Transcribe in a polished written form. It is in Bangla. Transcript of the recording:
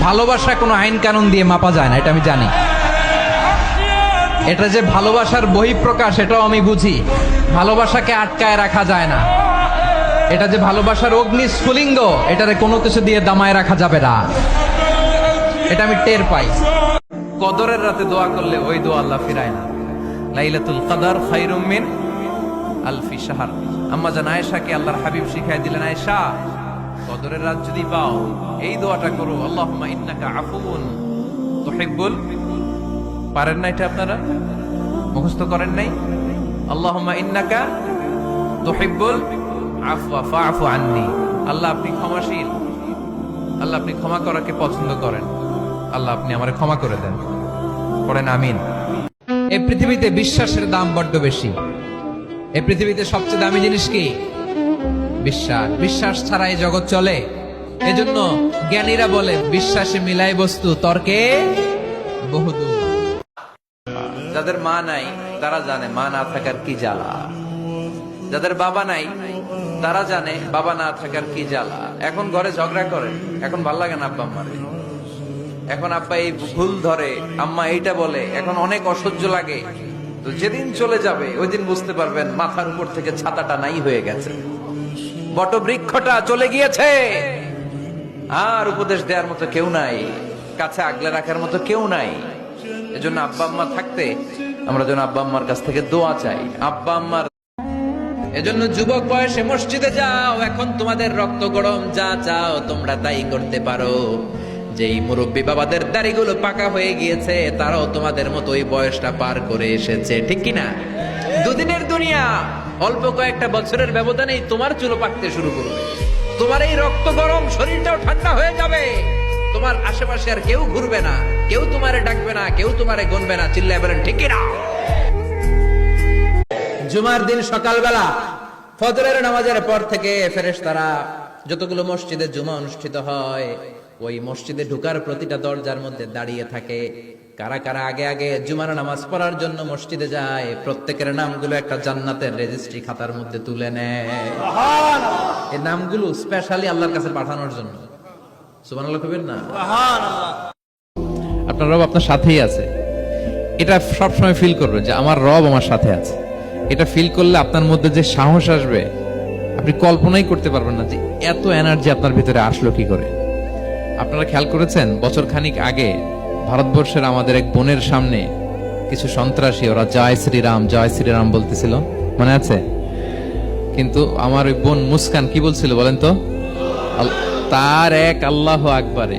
ভালোবাসা কোনো আইন কানুন দিয়ে মাপা যায় না, এটা আমি জানি। এটা যে ভালোবাসার বহিঃপ্রকাশ এটাও আমি বুঝি। ভালোবাসাকে আটকায় রাখা যায় না। এটা যে ভালোবাসার অগ্নি স্ফুলিঙ্গ, এটারে কোনো কিছু দিয়ে দামায় রাখা যাবে না, এটা আমি টের পাই। কদরের রাতে দোয়া করলে ওই দোয়া আল্লাহ ফিরায় না। লাইলাতুল কদর খায়রুম মিন আলফি শাহর। আম্মা জান আয়েশাকে আল্লাহর হাবিব শিখাই দিলেন, আয়েশা কদরের রাত যদি পাও এই দোয়াটা করো, আল্লাহুম্মা ইন্নাকা আফুউন তুহিব্বুল। পারেন না এটা? আপনারা মুখস্থ করেন নাই? আল্লাহুম্মা ইন্নাকা তুহিব্বুল আফওয়া ফাআফু আন্নি। আল্লাহ আপনি ক্ষমাশীল, আল্লাহ আপনি ক্ষমা করাকে পছন্দ করেন, আল্লাহ আপনি আমারে ক্ষমা করে দেন। পড়েন আমিন। এই পৃথিবীতে বিশ্বাসের দাম বড্ড বেশি। এই পৃথিবীতে সবচেয়ে দামি জিনিস কি? বিশ্বাস। বিশ্বাস ছাড়া এই জগৎ চলে। এজন্য জ্ঞানীরা বলে বিশ্বাসে মিলাই বস্তু, তর্কে বহুদূর। যাদের মা নাই তারা জানে মা না থাকার কি জ্বালা। যাদের বাবা নাই তারা জানে বাবা না থাকার কি জ্বালা। এখন ঘরে ঝগড়া করে, এখন ভাল লাগে না আব্বা আম্মারে, এখন আব্বা এই ভুল ধরে, আম্মা এইটা বলে, এখন অনেক অসহ্য লাগে। তো যেদিন চলে যাবে ওই দিন বুঝতে পারবেন মাথার উপর থেকে ছাতাটা নাই হয়ে গেছে, বটবৃক্ষটা চলে গিয়েছে, আর উপদেশ দেওয়ার মতো কেউ নাই, কাছে আগলে রাখার মতো কেউ নাই। এজন্য আব্বা আম্মা থাকতে আমরা যেন আব্বা আম্মার কাছ থেকে দোয়া চাই। আব্বা আম্মার এজন্য যুবক বয়সে মসজিদে যাও, এখন তোমাদের রক্ত গরম, যা চাও তোমরা তাই করতে পারো। যেই মুরব্বী বাবাদের দাড়িগুলো পাকা হয়ে গিয়েছে তারাও তোমাদের মতো ওই বয়সটা পার করে এসেছে, ঠিক কিনা? দুদিনের দুনিয়া, অল্প কয়েকটা বছরের ব্যবধানেই তোমার চুলো পাকতে শুরু করবে, তোমার এই রক্ত গরম শরীরটাও ঠান্ডা হয়ে যাবে। তোমার আশেপাশে আর কেউ ঘুরবে না, কেউ তোমারে ডাকবে না, কেউ তোমারে গুনবে না। চিল্লায় বলেন ঠিক কিনা? জুমার দিন সকালবেলা ফজরের নামাজের পর থেকে ফেরেশতারা যতগুলো মসজিদে জুমা অনুষ্ঠিত হয় ওই মসজিদে ঢোকার প্রতিটা দরজার মধ্যে দাঁড়িয়ে থাকে। কারা কারা আগে আগে জুমার নামাজ পড়ার জন্য মসজিদে যায়, প্রত্যেকের নামগুলো একটা জান্নাতের রেজিস্ট্রি খাতার মধ্যে তুলে নেয়। এই নামগুলো স্পেশালি আল্লাহর কাছে পাঠানোর জন্য। সুবহানাল্লাহ কইবেন না? আপনার রব আপনার সাথেই আছে, এটা সবসময় ফিল করবেন যে আমার রব আমার সাথে আছে। এটা ফিল করলে আপনার মধ্যে যে সাহস আসবে আপনি কল্পনাই করতে পারবেন না যে এত এনার্জি আপনার ভিতরে আসলো কি করে। আপনারা খেয়াল করেছেন বছর খানিক আগে ভারতবর্ষের আমাদের এক বোনের সামনে কিছু সন্ত্রাসী ওরা জয় শ্রীরাম বলতেছিল, মনে আছে? কিন্তু আমার ওই বোন মুস্কান কি বলছিল বলেন তো? তার এক আল্লাহু আকবারে